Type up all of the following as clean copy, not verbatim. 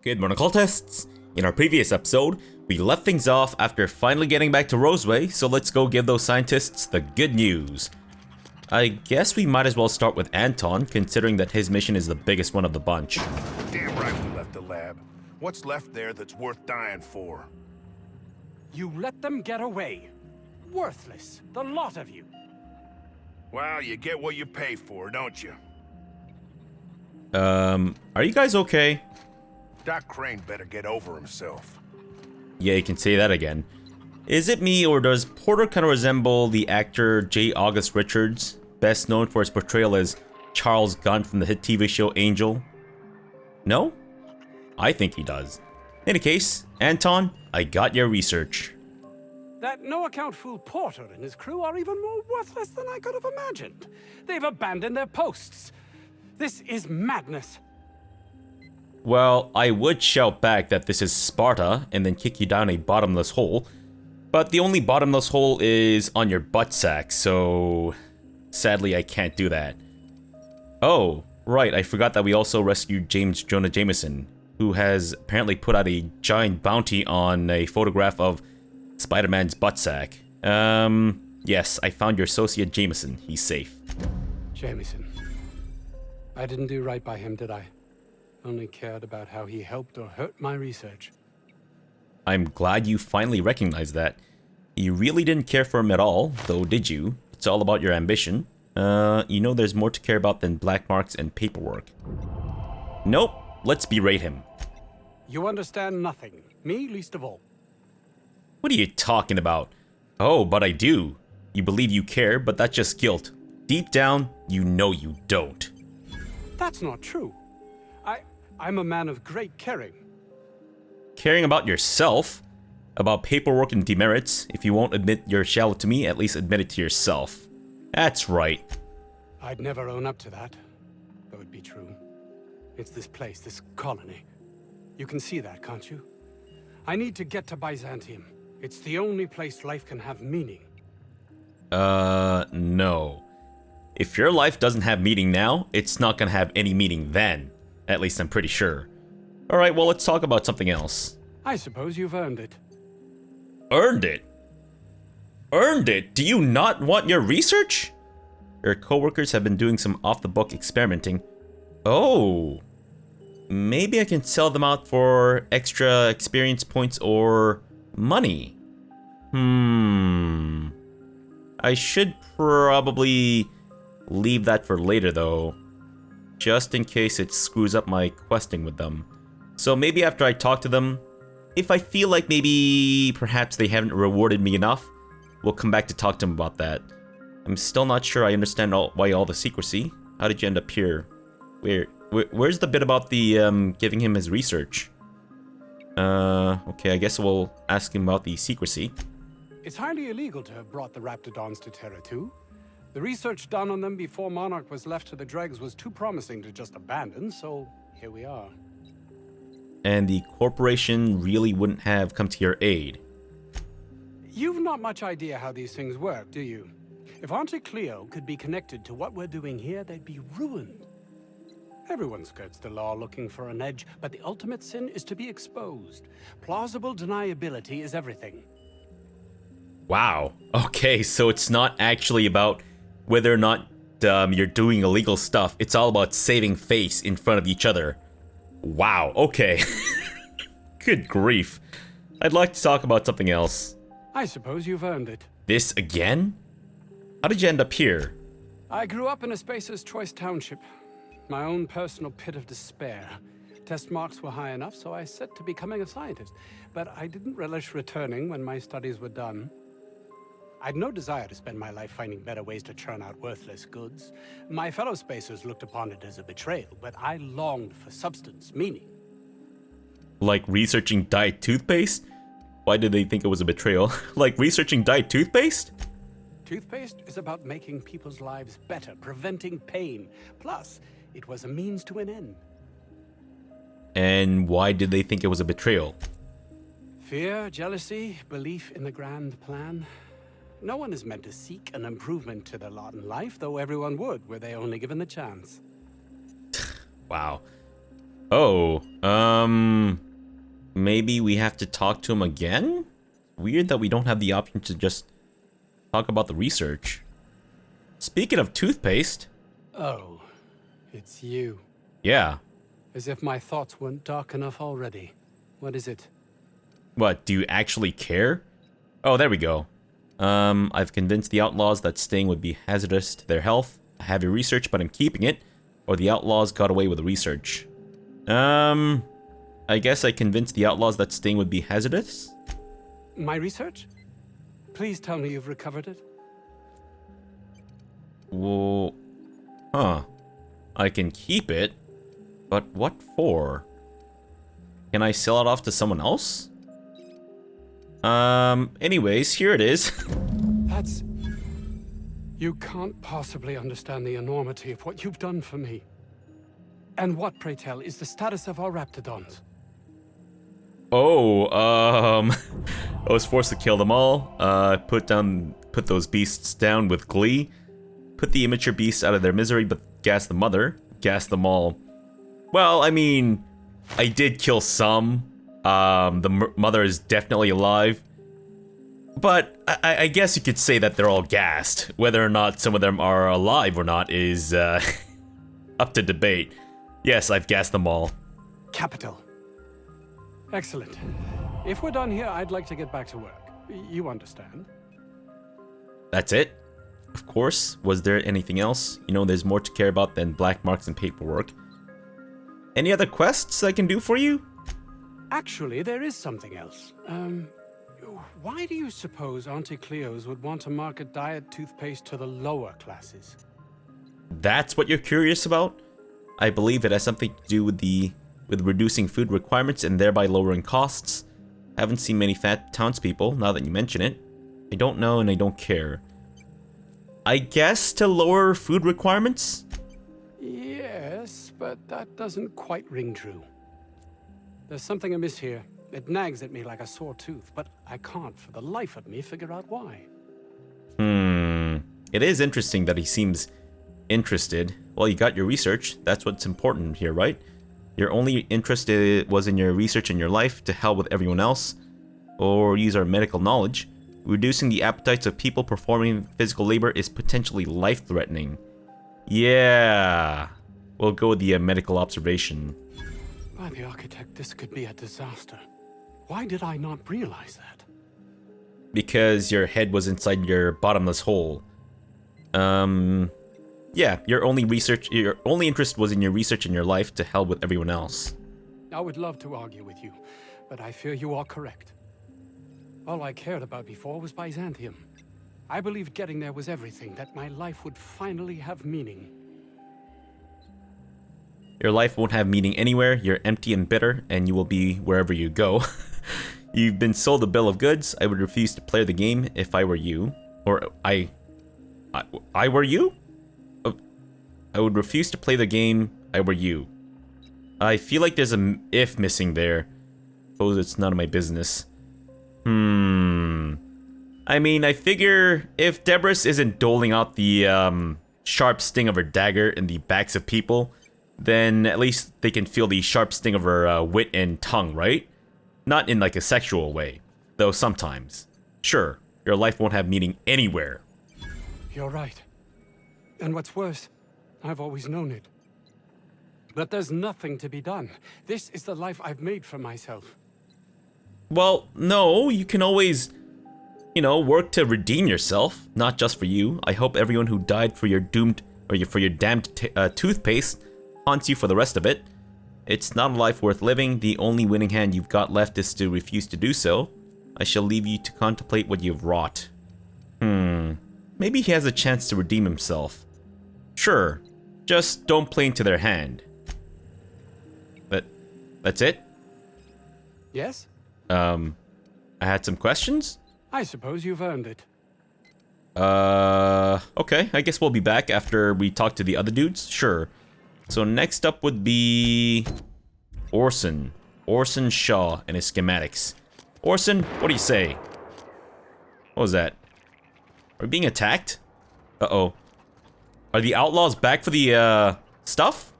Good morning, cultists! In our previous episode, we left things off after finally getting back to Roseway, so let's go give those scientists the good news. I guess we might as well start with Anton, considering that his mission is the biggest one of the bunch. Damn right we left the lab. What's left there that's worth dying for? You let them get away. Worthless, the lot of you. Well, you get what you pay for, don't you? Are you guys okay? Doc Crane better get over himself. Yeah, you can say that again. Is it me, or does Porter kind of resemble the actor J. August Richards, best known for his portrayal as Charles Gunn from the hit TV show Angel? No? I think he does. In any case, Anton, I got your research. That no-account fool Porter and his crew are even more worthless than I could have imagined. They've abandoned their posts. This is madness. Well, I would shout back that this is Sparta and then kick you down a bottomless hole, but the only bottomless hole is on your butt sack, so sadly I can't do that. Oh, right, I forgot that we also rescued James Jonah Jameson, who has apparently put out a giant bounty on a photograph of Spider-Man's butt sack. Yes, I found your associate Jameson. He's safe. Jameson. I didn't do right by him, did I? Only cared about how he helped or hurt my research. I'm glad you finally recognized that. You really didn't care for him at all, though, did you? It's all about your ambition. You know there's more to care about than black marks and paperwork. Nope, let's berate him. You understand nothing. Me least of all. What are you talking about? Oh, but I do. You believe you care, but that's just guilt. Deep down, you know you don't. That's not true. I'm a man of great caring. Caring about yourself? About paperwork and demerits? If you won't admit you're shallow to me, at least admit it to yourself. That's right. I'd never own up to that, though it'd be true. It's this place, this colony. You can see that, can't you? I need to get to Byzantium. It's the only place life can have meaning. No. If your life doesn't have meaning now, it's not gonna have any meaning then. At least I'm pretty sure. Alright, well, let's talk about something else. I suppose you've earned it. Earned it? Earned it? Do you not want your research? Your coworkers have been doing some off-the-book experimenting. Oh. Maybe I can sell them out for extra experience points or money. I should probably leave that for later, though. Just in case it screws up my questing with them. So maybe after I talk to them, if I feel like maybe perhaps they haven't rewarded me enough, we'll come back to talk to them about that. I'm still not sure I understand why all the secrecy. How did you end up here? Where's the bit about the giving him his research? Okay, I guess we'll ask him about the secrecy. It's highly illegal to have brought the Raptidons to Terra 2. The research done on them before Monarch was left to the dregs was too promising to just abandon, so here we are. And the corporation really wouldn't have come to your aid. You've not much idea how these things work, do you? If Auntie Cleo could be connected to what we're doing here, they'd be ruined. Everyone skirts the law looking for an edge, but the ultimate sin is to be exposed. Plausible deniability is everything. Wow. Okay, so it's not actually about whether or not you're doing illegal stuff. It's all about saving face in front of each other. Wow, okay. Good grief. I'd like to talk about something else. I suppose you've earned it. This again? How did you end up here? I grew up in a Spacer's Choice township. My own personal pit of despair. Test marks were high enough, so I set to becoming a scientist. But I didn't relish returning when my studies were done. I'd no desire to spend my life finding better ways to churn out worthless goods. My fellow Spacers looked upon it as a betrayal, but I longed for substance, meaning. Like researching diet toothpaste? Why did they think it was a betrayal? Like researching diet toothpaste? Toothpaste is about making people's lives better, preventing pain. Plus, it was a means to an end. And why did they think it was a betrayal? Fear, jealousy, belief in the grand plan. No one is meant to seek an improvement to their lot in life, though everyone would, were they only given the chance. Wow. Oh, maybe we have to talk to him again? Weird that we don't have the option to just talk about the research. Speaking of toothpaste. Oh, it's you. Yeah. As if my thoughts weren't dark enough already. What is it? What, do you actually care? Oh, there we go. I've convinced the outlaws that staying would be hazardous to their health. I have your research, but I'm keeping it, or the outlaws got away with the research. I guess I convinced the outlaws that staying would be hazardous? My research? Please tell me you've recovered it. Well, huh. I can keep it, but what for? Can I sell it off to someone else? Anyways, here it is. That's... You can't possibly understand the enormity of what you've done for me. And what, pray tell, is the status of our raptidons? Oh, I was forced to kill them all. Put those beasts down with glee. Put the immature beasts out of their misery, but gas the mother. Gas them all. Well, I mean, I did kill some. The mother is definitely alive. But I guess you could say that they're all gassed. Whether or not some of them are alive or not is, up to debate. Yes, I've gassed them all. Capital. Excellent. If we're done here, I'd like to get back to work. You understand? That's it? Of course. Was there anything else? You know, there's more to care about than black marks and paperwork. Any other quests I can do for you? Actually, there is something else. Why do you suppose Auntie Cleo's would want to market diet toothpaste to the lower classes? That's what you're curious about? I believe it has something to do with reducing food requirements and thereby lowering costs. Haven't seen many fat townspeople, now that you mention it. I don't know and I don't care. I guess to lower food requirements? Yes, but that doesn't quite ring true. There's something amiss here. It nags at me like a sore tooth, but I can't for the life of me figure out why. It is interesting that he seems interested. Well, you got your research. That's what's important here, right? Your only interest was in your research in your life, to hell with everyone else. Or use our medical knowledge. Reducing the appetites of people performing physical labor is potentially life-threatening. Yeah. We'll go with the medical observation. By the architect, this could be a disaster. Why did I not realize that? Because your head was inside your bottomless hole. Yeah, your only interest was in your research in your life, to hell with everyone else. I would love to argue with you, but I fear you are correct. All I cared about before was Byzantium. I believed getting there was everything, that my life would finally have meaning. Your life won't have meaning anywhere, you're empty and bitter, and you will be wherever you go. You've been sold a bill of goods. I would refuse to play the game if I were you. Or I were you? I would refuse to play the game I were you. I feel like there's a if missing there. Suppose it's none of my business. I mean, I figure if Debris isn't doling out the sharp sting of her dagger in the backs of people, then at least they can feel the sharp sting of her wit and tongue, right? Not in like a sexual way, though sometimes. Sure, your life won't have meaning anywhere. You're right. And what's worse, I've always known it. But there's nothing to be done. This is the life I've made for myself. Well, no, you can always, you know, work to redeem yourself. Not just for you. I hope everyone who died for your damned toothpaste haunts you for the rest of it. It's not a life worth living. The only winning hand you've got left is to refuse to do so. I shall leave you to contemplate what you've wrought. Maybe he has a chance to redeem himself. Sure, just don't play into their hand. But that's it? Yes? I had some questions? I suppose you've earned it. Okay, I guess we'll be back after we talk to the other dudes. Sure. So next up would be Orson. Orson Shaw and his schematics. Orson, what do you say? What was that? Are we being attacked? Uh-oh. Are the outlaws back for the, stuff?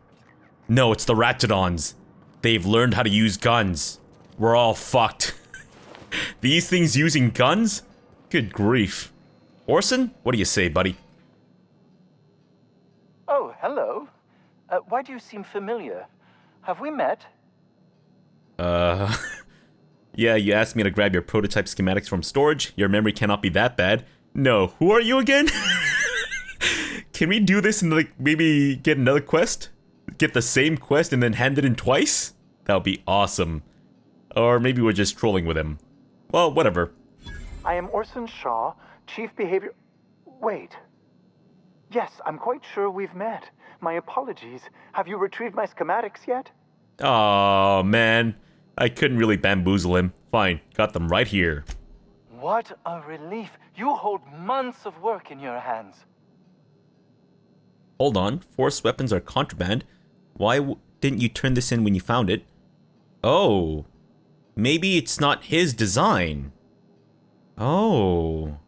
No, it's the Ratidons. They've learned how to use guns. We're all fucked. These things using guns? Good grief. Orson, what do you say, buddy? Oh, hello. Why do you seem familiar? Have we met? Yeah, you asked me to grab your prototype schematics from storage. Your memory cannot be that bad. No, who are you again? Can we do this and like maybe get another quest? Get the same quest and then hand it in twice? That would be awesome. Or maybe we're just trolling with him. Well, whatever. I am Orson Shaw, Chief Behavior... Wait. Yes, I'm quite sure we've met. My apologies. Have you retrieved my schematics yet? Oh man. I couldn't really bamboozle him. Fine, got them right here. What a relief. You hold months of work in your hands. Hold on, force weapons are contraband. Why didn't you turn this in when you found it? Oh. Maybe it's not his design. Oh.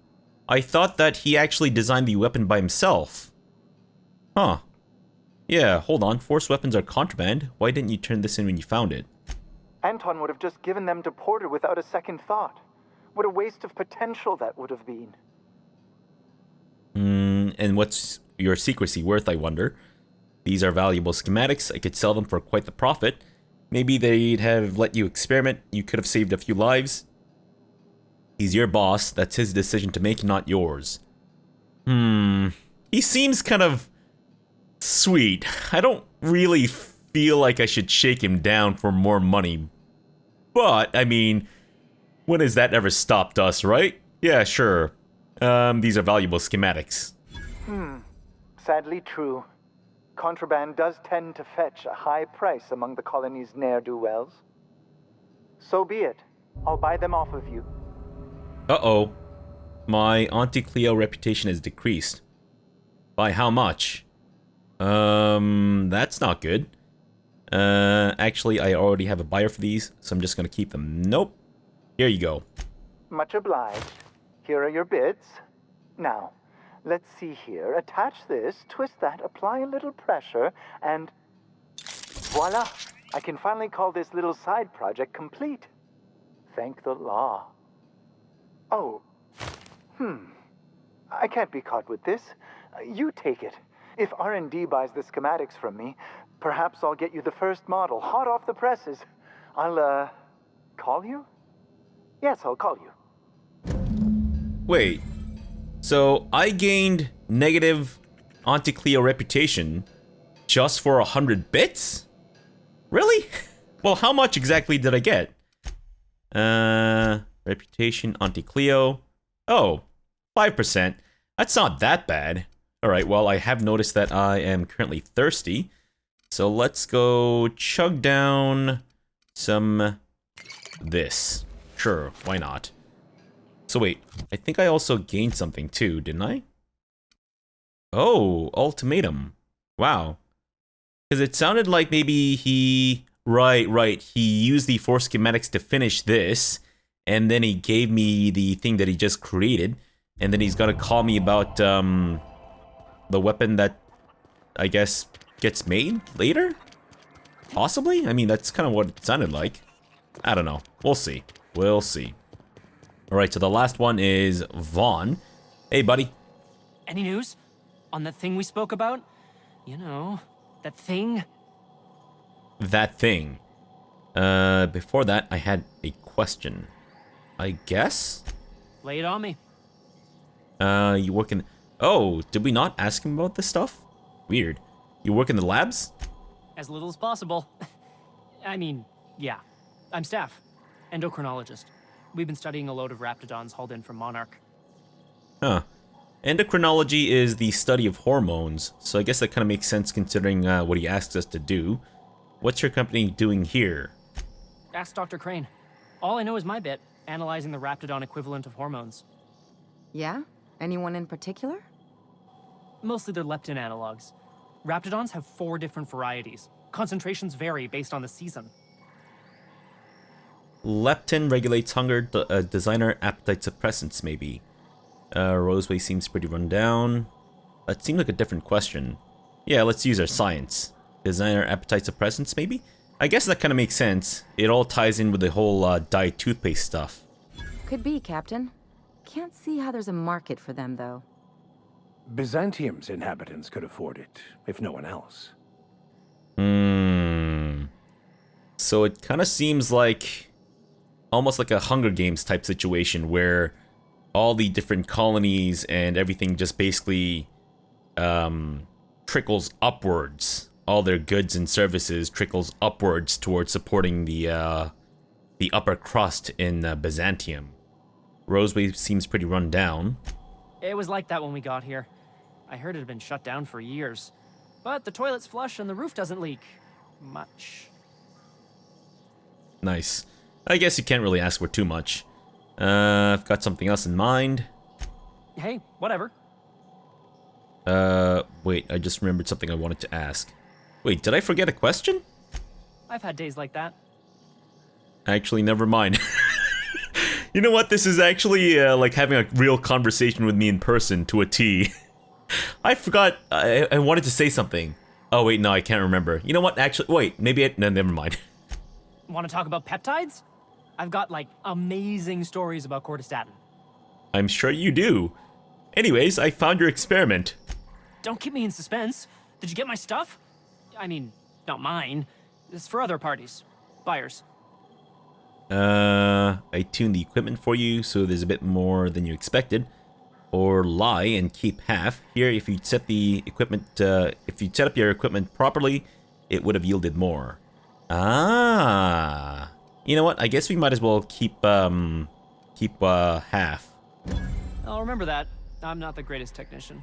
I thought that he actually designed the weapon by himself. Huh. Yeah, hold on. Force weapons are contraband. Why didn't you turn this in when you found it? Anton would have just given them to Porter without a second thought. What a waste of potential that would have been. And what's your secrecy worth, I wonder? These are valuable schematics. I could sell them for quite the profit. Maybe they'd have let you experiment. You could have saved a few lives. He's your boss. That's his decision to make, not yours. He seems kind of sweet. I don't really feel like I should shake him down for more money. But, I mean, when has that ever stopped us, right? Yeah, sure. These are valuable schematics. Sadly true. Contraband does tend to fetch a high price among the colony's ne'er-do-wells. So be it. I'll buy them off of you. Uh-oh. My Auntie Cleo reputation has decreased. By how much? That's not good. Actually, I already have a buyer for these, so I'm just gonna keep them. Nope. Here you go. Much obliged. Here are your bids. Now, let's see here. Attach this, twist that, apply a little pressure, and voila! I can finally call this little side project complete. Thank the law. Oh. I can't be caught with this. You take it. If R&D buys the schematics from me, perhaps I'll get you the first model, hot off the presses. I'll, call you? Yes, I'll call you. Wait. So, I gained negative Auntie Cleo reputation just for 100 bits? Really? Well, how much exactly did I get? Reputation, Auntie Cleo. Oh, 5%. That's not that bad. Alright, well, I have noticed that I am currently thirsty. So let's go chug down some this. Sure, why not? So wait, I think I also gained something too, didn't I? Oh, ultimatum. Wow. Because it sounded like maybe he... Right. He used the force schematics to finish this, and then he gave me the thing that he just created, and then he's gonna call me about, the weapon that, I guess, gets made later? Possibly? I mean, that's kind of what it sounded like. I don't know. We'll see. We'll see. Alright, so the last one is Vaughn. Hey, buddy. Any news on that thing we spoke about? You know, that thing? That thing. Before that, I had a question. I guess? Lay it on me. You work in... Oh, did we not ask him about this stuff? Weird. You work in the labs? As little as possible. I mean, yeah. I'm staff. Endocrinologist. We've been studying a load of raptidons hauled in from Monarch. Huh. Endocrinology is the study of hormones, so I guess that kind of makes sense considering what he asks us to do. What's your company doing here? Ask Dr. Crane. All I know is my bit, analyzing the raptidon equivalent of hormones. Yeah? Anyone in particular? Mostly they're leptin analogs. Raptidons have 4 different varieties. Concentrations vary based on the season. Leptin regulates hunger, designer appetite suppressants, maybe. Roseway seems pretty run down. That seemed like a different question. Yeah, let's use our science. Designer appetite suppressants, maybe? I guess that kind of makes sense. It all ties in with the whole dyed toothpaste stuff. Could be, Captain. Can't see how there's a market for them, though. Byzantium's inhabitants could afford it, if no one else. So it kind of seems like almost like a Hunger Games type situation where all the different colonies and everything just basically trickles upwards. All their goods and services trickles upwards towards supporting the upper crust in Byzantium. Roseway seems pretty run down. It was like that when we got here. I heard it had been shut down for years. But the toilet's flush and the roof doesn't leak. Much. Nice. I guess you can't really ask for too much. I've got something else in mind. Hey, whatever. Wait, I just remembered something I wanted to ask. Wait, did I forget a question? I've had days like that. Actually, never mind. You know what? This is actually like having a real conversation with me in person to a T. I forgot. I wanted to say something. Oh wait, no, I can't remember. You know what? Actually, wait. Maybe no, never mind. Want to talk about peptides? I've got, like, amazing stories about cortistatin. I'm sure you do. Anyways, I found your experiment. Don't keep me in suspense. Did you get my stuff? I mean, not mine. It's for other parties. Buyers. I tuned the equipment for you, so there's a bit more than you expected. Or lie and keep half. Here, if you set the equipment, if you set up your equipment properly, it would have yielded more. Ah. You know what? I guess we might as well keep half. I'll remember that. I'm not the greatest technician.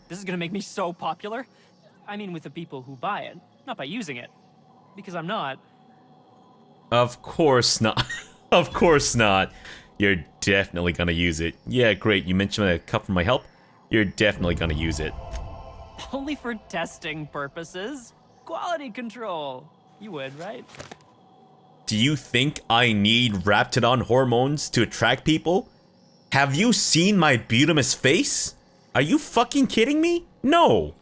This is gonna make me so popular. I mean, with the people who buy it, not by using it. Because I'm not. Of course not. Of course not. You're definitely gonna use it. Yeah, great. You mentioned a cup for my help. You're definitely gonna use it. Only for testing purposes. Quality control. You would, right? Do you think I need Raptidon hormones to attract people? Have you seen my butamus face? Are you fucking kidding me? No.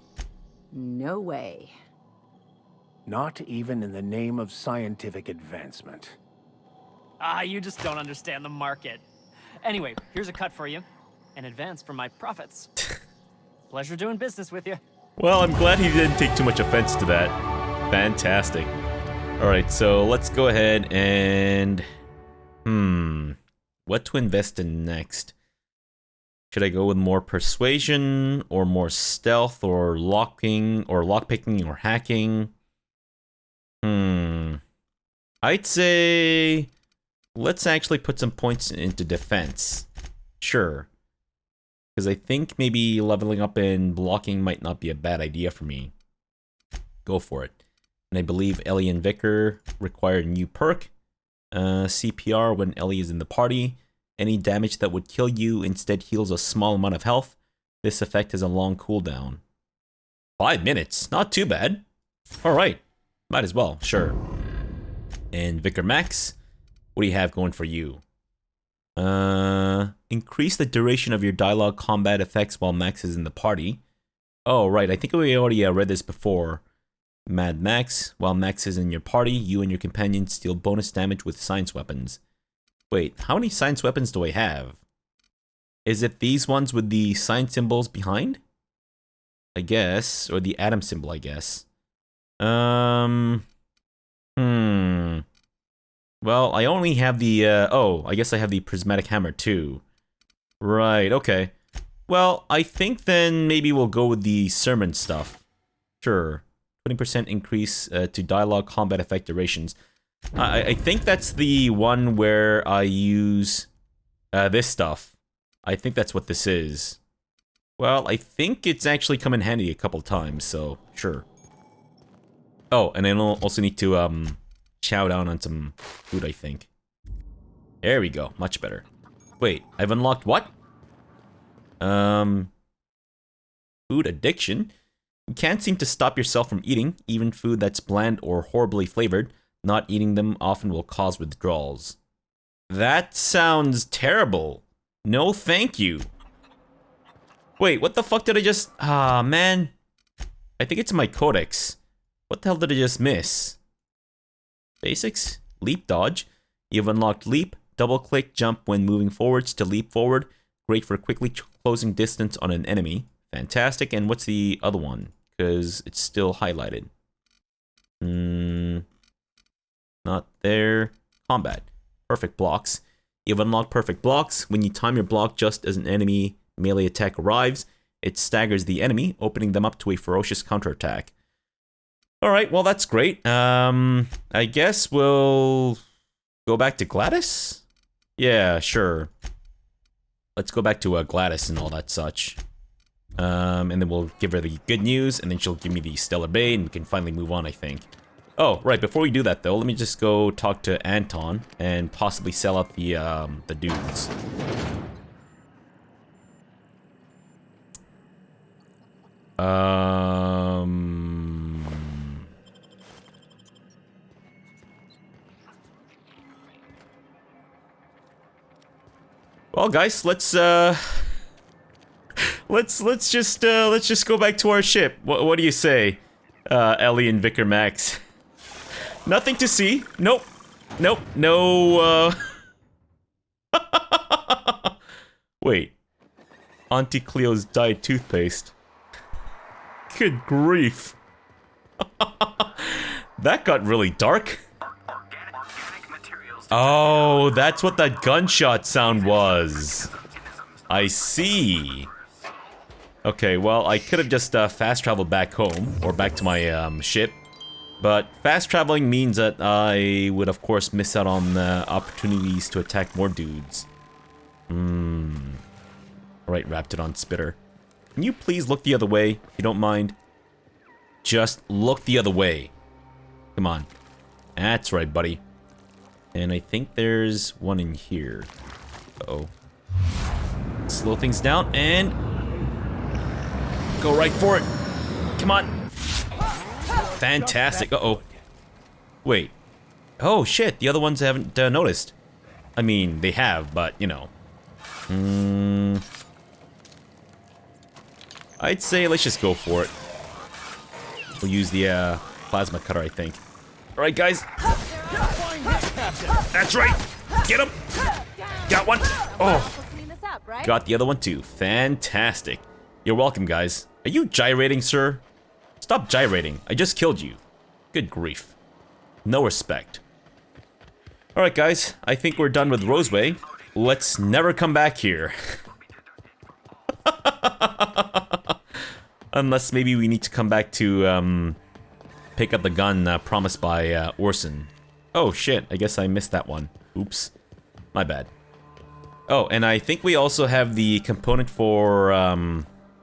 No way. Not even in the name of scientific advancement. Ah, you just don't understand the market. Anyway, here's a cut for you. An advance for my profits. Pleasure doing business with you. Well, I'm glad he didn't take too much offense to that. Fantastic. Alright, so let's go ahead and... what to invest in next? Should I go with more persuasion, or more stealth, or lockpicking, or hacking? I'd say... let's actually put some points into defense. Sure. Because I think maybe leveling up in blocking might not be a bad idea for me. Go for it. And I believe Ellie and Vicar require a new perk. CPR when Ellie is in the party. Any damage that would kill you instead heals a small amount of health. This effect has a long cooldown. 5 minutes, not too bad. Alright, might as well, sure. And Vicar Max, what do you have going for you? Increase the duration of your dialogue combat effects while Max is in the party. Oh, right, I think we already read this before. Mad Max, while Max is in your party, you and your companions deal bonus damage with science weapons. Wait, how many science weapons do I have? Is it these ones with the science symbols behind? I guess, or the atom symbol, I guess. Well, I only have the, oh, I guess I have the prismatic hammer too. Right, okay. Well, I think then maybe we'll go with the sermon stuff. Sure. 20% increase to dialogue combat effect durations. I think that's the one where I use this stuff. I think that's what this is. Well, I think it's actually come in handy a couple times, so sure. Oh, and I also need to chow down on some food, I think. There we go, much better. Wait, I've unlocked what? Food addiction? You can't seem to stop yourself from eating, even food that's bland or horribly flavored. Not eating them often will cause withdrawals. That sounds terrible. No thank you. Wait, what the fuck did I just... ah, man. I think it's my codex. What the hell did I just miss? Basics. Leap dodge. You've unlocked leap. Double click jump when moving forwards to leap forward. Great for quickly closing distance on an enemy. Fantastic. And what's the other one? Because it's still highlighted. Not there. Combat. Perfect blocks. You've unlocked perfect blocks. When you time your block just as an enemy melee attack arrives, it staggers the enemy, opening them up to a ferocious counterattack. Alright, well that's great. I guess we'll go back to Gladys? Yeah, sure. Let's go back to Gladys and all that such. And then we'll give her the good news, and then she'll give me the Stellar Bay, and we can finally move on, I think. Oh, right, before we do that, though, let me just go talk to Anton and possibly sell out the dudes. Well, guys, let's just go back to our ship. What do you say, Ellie and Vicar Max? Nothing to see. Nope. Nope. No. Wait. Auntie Cleo's dyed toothpaste. Good grief. That got really dark. Oh, that's what that gunshot sound was. I see. Okay, well, I could have just fast traveled back home, or back to my ship. But fast traveling means that I would, of course, miss out on opportunities to attack more dudes. Alright, Raptidon Spitter. Can you please look the other way, if you don't mind? Just look the other way. Come on. That's right, buddy. And I think there's one in here. Uh-oh. Slow things down and go right for it. Come on. Fantastic. Uh-oh. Wait. Oh, shit. The other ones haven't noticed. I mean, they have, but, you know. I'd say let's just go for it. We'll use the plasma cutter, I think. Alright, guys. That's right. Get him. Got one. Oh. Got the other one, too. Fantastic. You're welcome, guys. Are you gyrating, sir? Stop gyrating. I just killed you. Good grief. No respect. Alright, guys. I think we're done with Roseway. Let's never come back here. Unless maybe we need to come back to, pick up the gun promised by, Orson. Oh, shit. I guess I missed that one. Oops. My bad. Oh, and I think we also have the component for,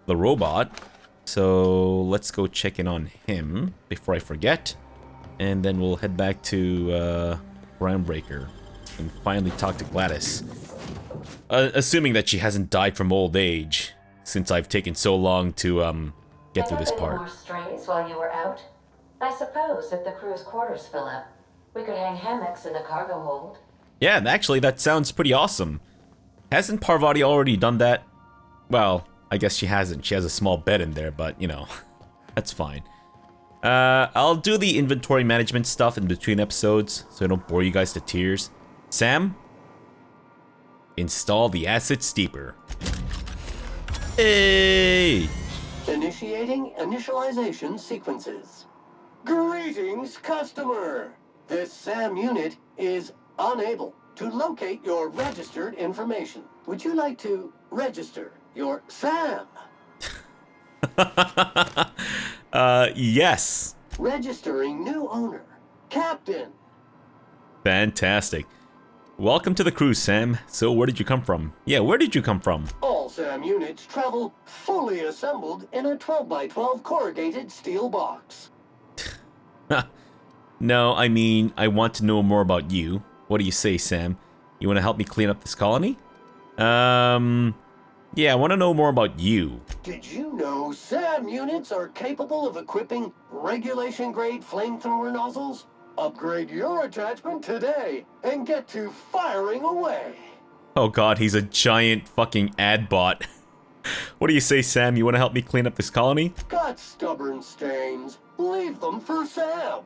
the robot. So, let's go check in on him before I forget. And then we'll head back to, Groundbreaker and finally talk to Gladys. Assuming that she hasn't died from old age, since I've taken so long to, get through this part. More strays while you were out? I suppose if the crew's quarters fill up, we could hang hammocks in the cargo hold. Yeah, and actually, that sounds pretty awesome. Hasn't Parvati already done that? Well, I guess she hasn't. She has a small bed in there, but, you know, that's fine. I'll do the inventory management stuff in between episodes, so I don't bore you guys to tears. Sam? Install the acid steeper. Hey! Initiating initialization sequences. Greetings, customer! This SAM unit is unable to locate your registered information. Would you like to register your SAM? Yes. Registering new owner. Captain. Fantastic. Welcome to the cruise, Sam. So, where did you come from? Yeah, where did you come from? All SAM units travel fully assembled in a 12x12 corrugated steel box. No, I mean, I want to know more about you. What do you say, Sam? You want to help me clean up this colony? Yeah, I want to know more about you. Did you know SAM units are capable of equipping regulation-grade flamethrower nozzles? Upgrade your attachment today and get to firing away. Oh god, he's a giant fucking ad bot. What do you say, Sam? You want to help me clean up this colony? Got stubborn stains. Leave them for Sam.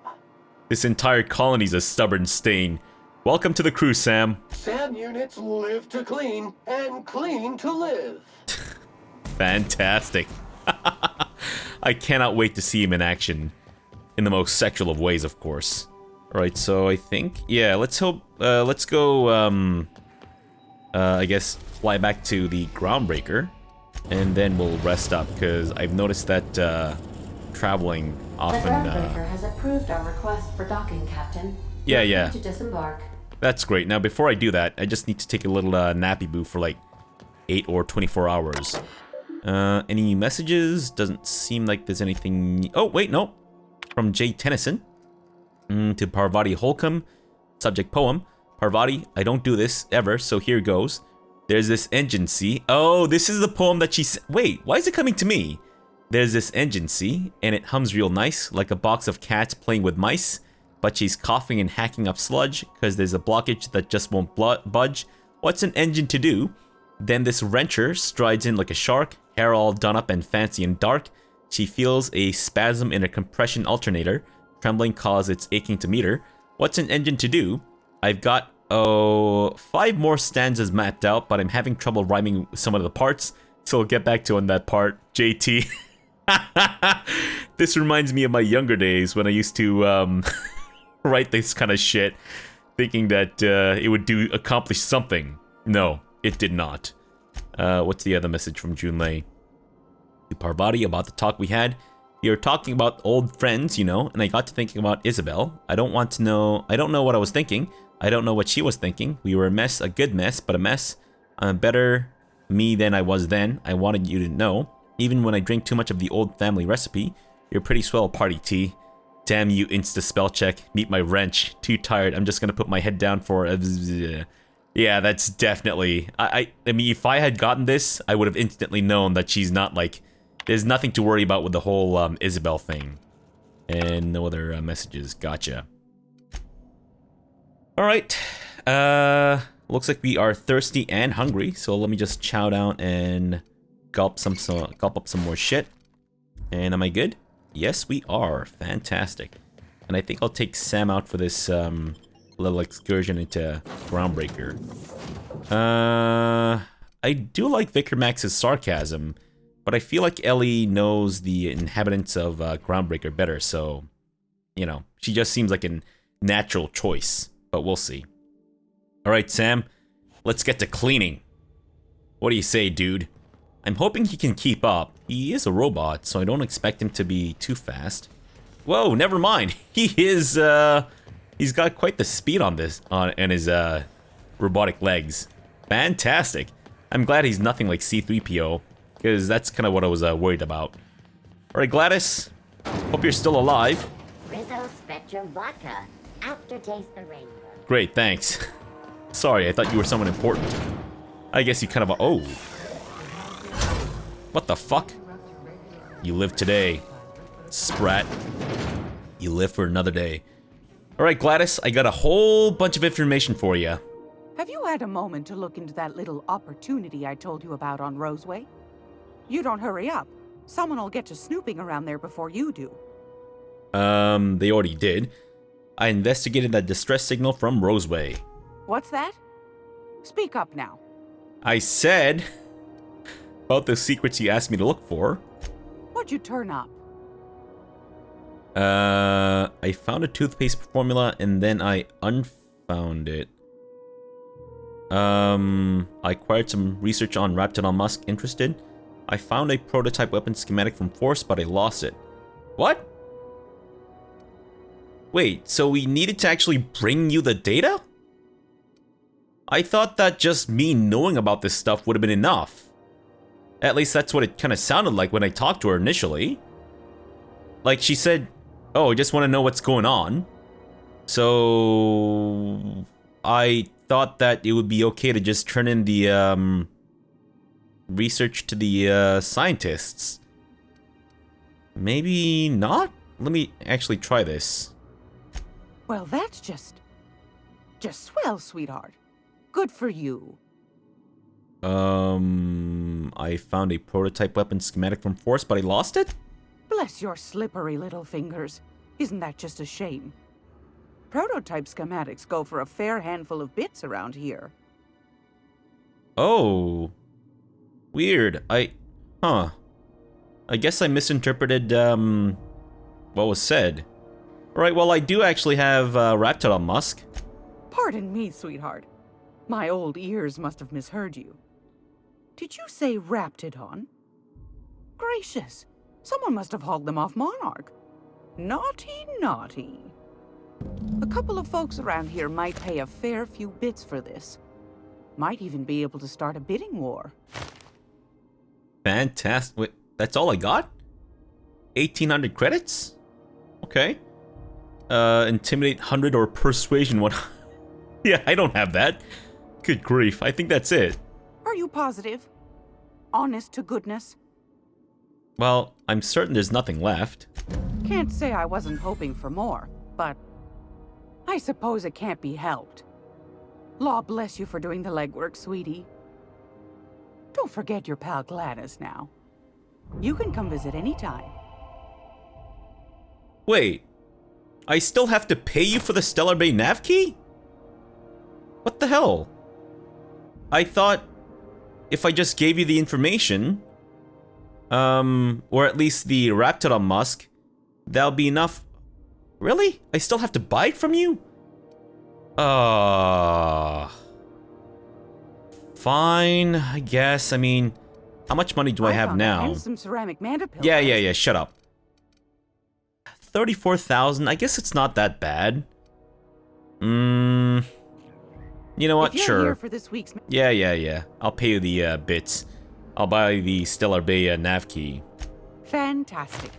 This entire colony's a stubborn stain. Welcome to the crew, Sam. SAM units live to clean and clean to live. Fantastic. I cannot wait to see him in action. In the most sexual of ways, of course. Alright, so I think... Yeah, let's go, I guess, fly back to the Groundbreaker. And then we'll rest up, because I've noticed that, traveling often, The Groundbreaker has approved our request for docking, Captain. Yeah, Feel yeah. free to disembark. That's great. Now, before I do that, I just need to take a little, nappy boo for, like, 8 or 24 hours. Any messages? Doesn't seem like there's anything... Oh, wait, no. From J. Tennyson. To Parvati Holcomb. Subject poem. Parvati, I don't do this, ever, so here goes. There's this engine, see? Oh, this is the poem that she said. Wait, why is it coming to me? There's this engine, see? And it hums real nice, like a box of cats playing with mice. But she's coughing and hacking up sludge, cause there's a blockage that just won't budge. What's an engine to do? Then this wrencher strides in like a shark, hair all done up and fancy and dark. She feels a spasm in a compression alternator. Trembling cause it's aching to meet her. What's an engine to do? I've got, 5 more stanzas mapped out, but I'm having trouble rhyming some of the parts. So I'll get back to on that part. JT. This reminds me of my younger days when I used to, write this kind of shit. Thinking that, it would accomplish something. No, it did not. What's the other message from Junlei? To Parvati about the talk we had. You're talking about old friends, you know, and I got to thinking about Isabel. I don't know what I was thinking. I don't know what she was thinking. We were a mess, a good mess, but a mess. I'm a better me than I was then. I wanted you to know. Even when I drink too much of the old family recipe, you're pretty swell party tea. Damn you, insta spell check. Meet my wrench. Too tired. I'm just gonna put my head down for yeah, that's definitely... I mean, if I had gotten this, I would have instantly known that she's not, like... There's nothing to worry about with the whole, Isabel thing. And no other messages. Gotcha. Alright. Looks like we are thirsty and hungry, so let me just chow down and gulp up some more shit. And am I good? Yes, we are. Fantastic. And I think I'll take Sam out for this, little excursion into Groundbreaker. I do like Vicar Max's sarcasm, but I feel like Ellie knows the inhabitants of Groundbreaker better, so, you know, she just seems like a natural choice, but we'll see. Alright, Sam, let's get to cleaning. What do you say, dude? I'm hoping he can keep up. He is a robot, so I don't expect him to be too fast. Whoa, never mind. He is, he's got quite the speed on this, and his, robotic legs. Fantastic. I'm glad he's nothing like C-3PO, because that's kind of what I was, worried about. Alright, Gladys. Hope you're still alive. Rizzo Spectrum Vodka. Aftertaste the rainbow. Great, thanks. Sorry, I thought you were someone important. I guess you kind of... Oh. What the fuck? You live today, Sprat. You live for another day. Alright, Gladys, I got a whole bunch of information for you. Have you had a moment to look into that little opportunity I told you about on Roseway? You don't hurry up. Someone will get to snooping around there before you do. They already did. I investigated that distress signal from Roseway. What's that? Speak up now. I said about the secrets you asked me to look for. What'd you turn up? I found a toothpaste formula and then I unfound it. I acquired some research on Raptor Musk interested. I found a prototype weapon schematic from Force, but I lost it. What? Wait, so we needed to actually bring you the data? I thought that just me knowing about this stuff would have been enough. At least that's what it kind of sounded like when I talked to her initially. Like, she said, oh, I just want to know what's going on. So... I thought that it would be okay to just turn in the, research to the, scientists. Maybe not? Let me actually try this. Well, that's just swell, sweetheart. Good for you. I found a prototype weapon schematic from Force, but I lost it? Bless your slippery little fingers. Isn't that just a shame? Prototype schematics go for a fair handful of bits around here. Oh. Weird. Huh. I guess I misinterpreted, what was said. Alright, well, I do actually have, Raptidon Musk. Pardon me, sweetheart. My old ears must have misheard you. Did you say Raptidon? Gracious, someone must have hauled them off Monarch. Naughty, naughty. A couple of folks around here might pay a fair few bits for this. Might even be able to start a bidding war. Fantastic. Wait, that's all I got? 1,800 credits? Okay. Intimidate 100 or Persuasion 1. Yeah, I don't have that. Good grief, I think that's it. Are you positive? Honest to goodness? Well, I'm certain there's nothing left. Can't say I wasn't hoping for more, but I suppose it can't be helped. Law bless you for doing the legwork, sweetie. Don't forget your pal Gladys now. You can come visit anytime. Wait, I still have to pay you for the Stellar Bay nav key? What the hell? I thought if I just gave you the information, or at least the Raptidon Musk, that'll be enough. Really? I still have to buy it from you? Fine, I guess. I mean, how much money do I have now? Some ceramic mandapil. Yeah, shut up. 34,000, I guess it's not that bad. You know what? If you're Sure. here for this week's... Yeah. I'll pay you the bits. I'll buy the Stellar Bay nav key. Fantastic.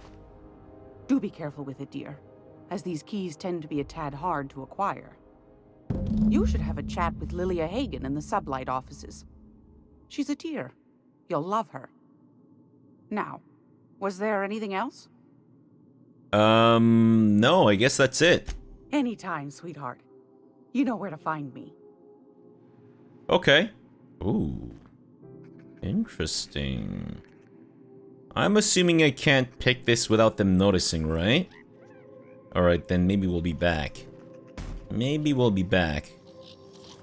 Do be careful with it, dear, as these keys tend to be a tad hard to acquire. You should have a chat with Lilia Hagen in the Sublight offices. She's a dear. You'll love her. Now, was there anything else? No, I guess that's it. Anytime, sweetheart. You know where to find me. Okay. Ooh. Interesting. I'm assuming I can't pick this without them noticing, right? Alright, then maybe we'll be back.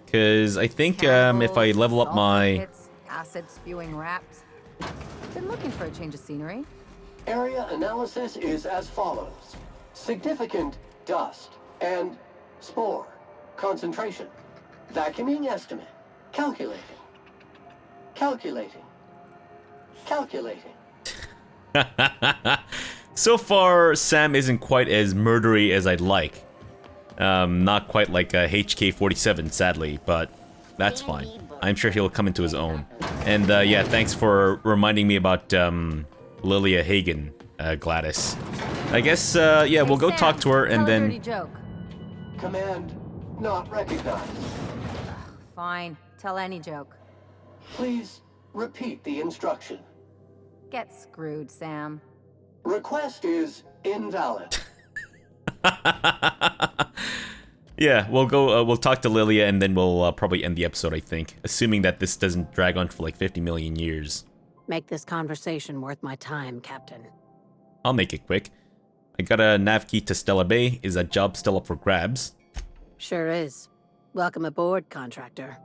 Because I think if I level up my... Acid-spewing rats. Been looking for a change of scenery. Area analysis is as follows. Significant dust and spore concentration. Vacuuming estimate. Calculating. So far, Sam isn't quite as murdery as I'd like. Not quite like a HK-47, sadly, but that's fine. I'm sure he'll come into his own. And yeah, thanks for reminding me about Lilia Hagen, Gladys. I guess, yeah, we'll go talk to her and then... Dirty joke. Command not recognized. Fine, tell any joke. Please repeat the instruction. Get screwed, Sam. Request is invalid. Yeah, we'll go, we'll talk to Lilia and then we'll probably end the episode, I think. Assuming that this doesn't drag on for like 50 million years. Make this conversation worth my time, Captain. I'll make it quick. I got a nav key to Stellar Bay. Is that job still up for grabs? Sure is. Welcome aboard, contractor.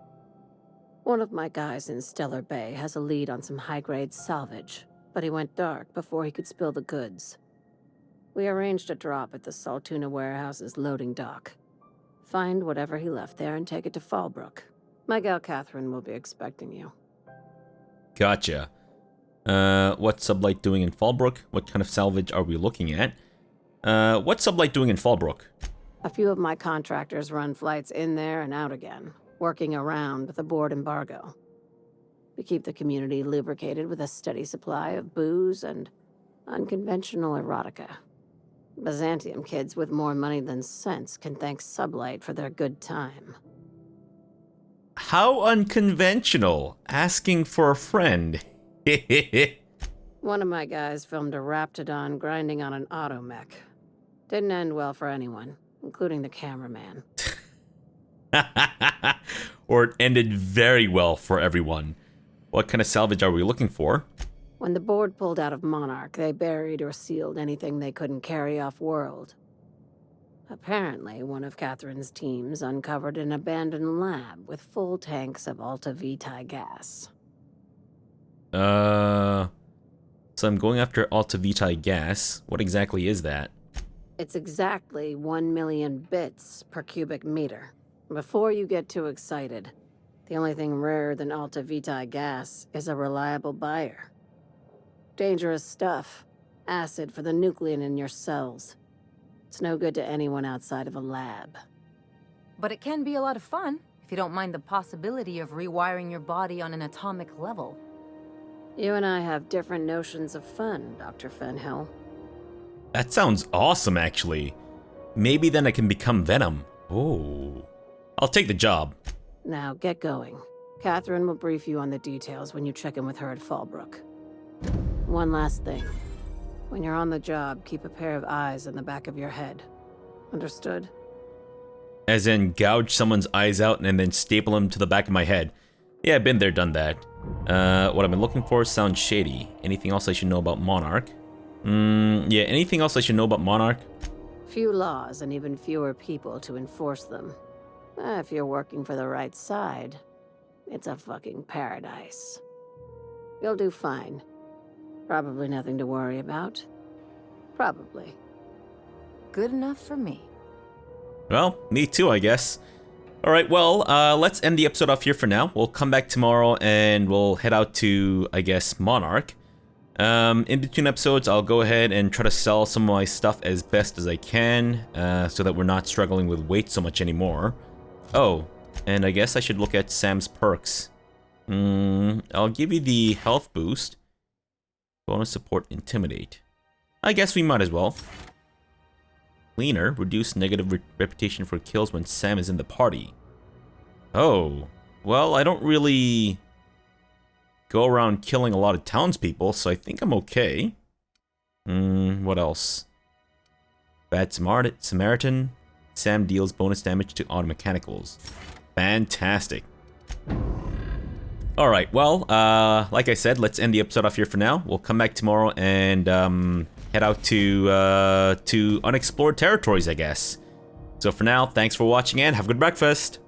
One of my guys in Stellar Bay has a lead on some high-grade salvage, but he went dark before he could spill the goods. We arranged a drop at the Saltuna warehouse's loading dock. Find whatever he left there and take it to Fallbrook. My gal Catherine will be expecting you. Gotcha. What's Sublight doing in Fallbrook? What kind of salvage are we looking at? What's Sublight doing in Fallbrook? A few of my contractors run flights in there and out again, working around with the board embargo. We keep the community lubricated with a steady supply of booze and unconventional erotica. Byzantium kids with more money than sense can thank Sublight for their good time. How unconventional. Asking for a friend. One of my guys filmed a Raptidon grinding on an automech. Didn't end well for anyone, including the cameraman. Or it ended very well for everyone. What kind of salvage are we looking for? When the board pulled out of Monarch, they buried or sealed anything they couldn't carry off-world. Apparently, one of Catherine's teams uncovered an abandoned lab with full tanks of Alta Vitae gas. So I'm going after Alta Vitae gas. What exactly is that? It's exactly 1 million bits per cubic meter. Before you get too excited, the only thing rarer than Alta Vitae gas is a reliable buyer. Dangerous stuff. Acid for the nucleon in your cells. It's no good to anyone outside of a lab. But it can be a lot of fun, if you don't mind the possibility of rewiring your body on an atomic level. You and I have different notions of fun, Dr. Fenhill. That sounds awesome, actually. Maybe then I can become Venom. Oh. I'll take the job. Now, get going. Catherine will brief you on the details when you check in with her at Fallbrook. One last thing. When you're on the job, keep a pair of eyes in the back of your head. Understood? As in, gouge someone's eyes out and then staple them to the back of my head. Yeah, been there, done that. What I've been looking for sounds shady. Anything else I should know about Monarch? Yeah, anything else I should know about Monarch? Few laws and even fewer people to enforce them. If you're working for the right side, it's a fucking paradise. You'll do fine. Probably nothing to worry about. Probably. Good enough for me. Well, me too, I guess. Alright, well, let's end the episode off here for now. We'll come back tomorrow and we'll head out to, I guess, Monarch. In between episodes, I'll go ahead and try to sell some of my stuff as best as I can, so that we're not struggling with weight so much anymore. Oh, and I guess I should look at Sam's perks. I'll give you the health boost. Bonus support, intimidate. I guess we might as well. Cleaner, reduce negative reputation for kills when Sam is in the party. Oh, well, I don't really go around killing a lot of townspeople, so I think I'm okay. What else? Bad Samaritan. Sam deals bonus damage to auto mechanicals. Fantastic. Alright, well, like I said, let's end the episode off here for now. We'll come back tomorrow and head out to unexplored territories, I guess. So for now, thanks for watching and have a good breakfast.